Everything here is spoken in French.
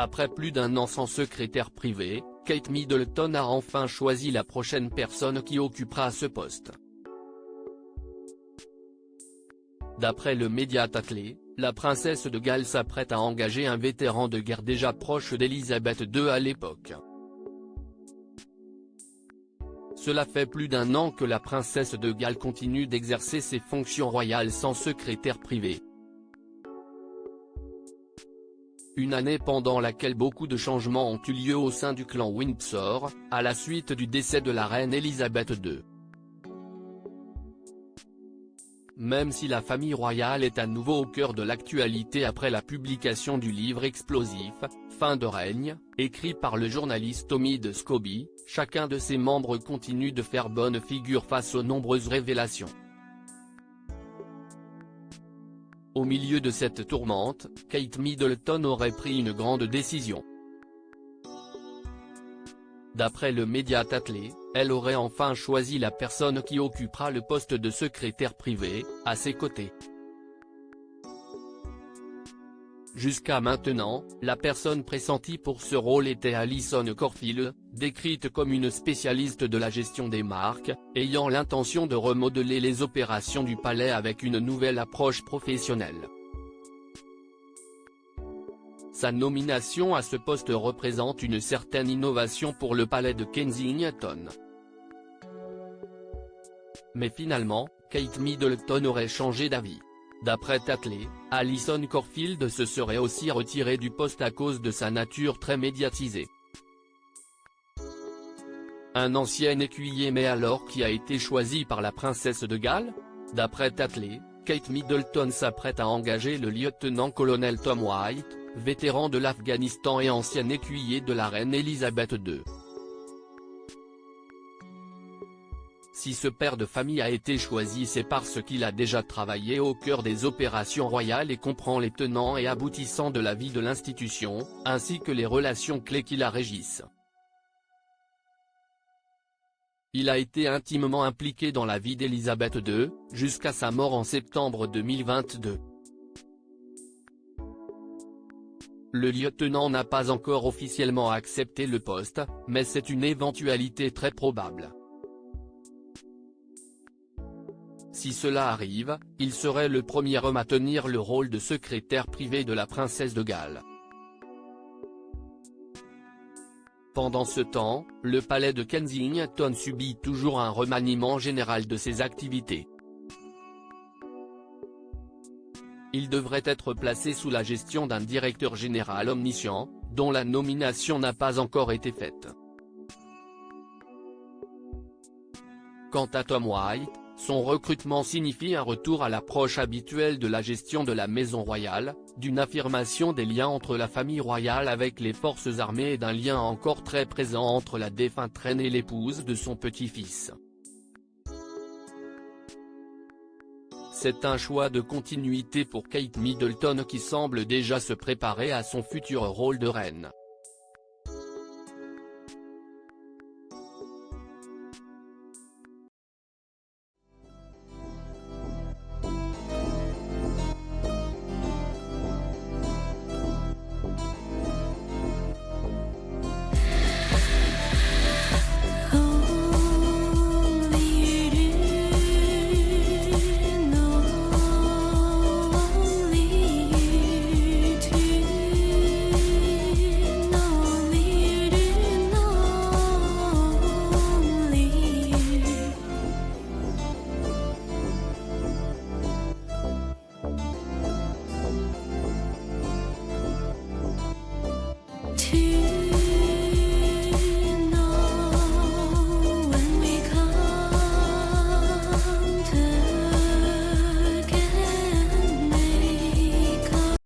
Après plus d'un an sans secrétaire privé, Kate Middleton a enfin choisi la prochaine personne qui occupera ce poste. D'après le média Tatler, la princesse de Galles s'apprête à engager un vétéran de guerre déjà proche d'Elisabeth II à l'époque. Cela fait plus d'un an que la princesse de Galles continue d'exercer ses fonctions royales sans secrétaire privé. Une année pendant laquelle beaucoup de changements ont eu lieu au sein du clan Windsor, à la suite du décès de la reine Elisabeth II. Même si la famille royale est à nouveau au cœur de l'actualité après la publication du livre explosif, Fin de règne, écrit par le journaliste Omid Scobie, chacun de ses membres continue de faire bonne figure face aux nombreuses révélations. Au milieu de cette tourmente, Kate Middleton aurait pris une grande décision. D'après le média Tatler, elle aurait enfin choisi la personne qui occupera le poste de secrétaire privé, à ses côtés. Jusqu'à maintenant, la personne pressentie pour ce rôle était Alison Corfield, décrite comme une spécialiste de la gestion des marques, ayant l'intention de remodeler les opérations du palais avec une nouvelle approche professionnelle. Sa nomination à ce poste représente une certaine innovation pour le palais de Kensington. Mais finalement, Kate Middleton aurait changé d'avis. D'après Tatler, Alison Corfield se serait aussi retirée du poste à cause de sa nature très médiatisée. Un ancien écuyer mais alors qui a été choisi par la princesse de Galles? D'après Tatler, Kate Middleton s'apprête à engager le lieutenant-colonel Tom White, vétéran de l'Afghanistan et ancien écuyer de la reine Elisabeth II. Si ce père de famille a été choisi, c'est parce qu'il a déjà travaillé au cœur des opérations royales et comprend les tenants et aboutissants de la vie de l'institution, ainsi que les relations clés qui la régissent. Il a été intimement impliqué dans la vie d'Elisabeth II, jusqu'à sa mort en septembre 2022. Le lieutenant n'a pas encore officiellement accepté le poste, mais c'est une éventualité très probable. Si cela arrive, il serait le premier homme à tenir le rôle de secrétaire privé de la princesse de Galles. Pendant ce temps, le palais de Kensington subit toujours un remaniement général de ses activités. Il devrait être placé sous la gestion d'un directeur général omniscient, dont la nomination n'a pas encore été faite. Quant à Tom White, son recrutement signifie un retour à l'approche habituelle de la gestion de la maison royale, d'une affirmation des liens entre la famille royale avec les forces armées et d'un lien encore très présent entre la défunte reine et l'épouse de son petit-fils. C'est un choix de continuité pour Kate Middleton qui semble déjà se préparer à son futur rôle de reine.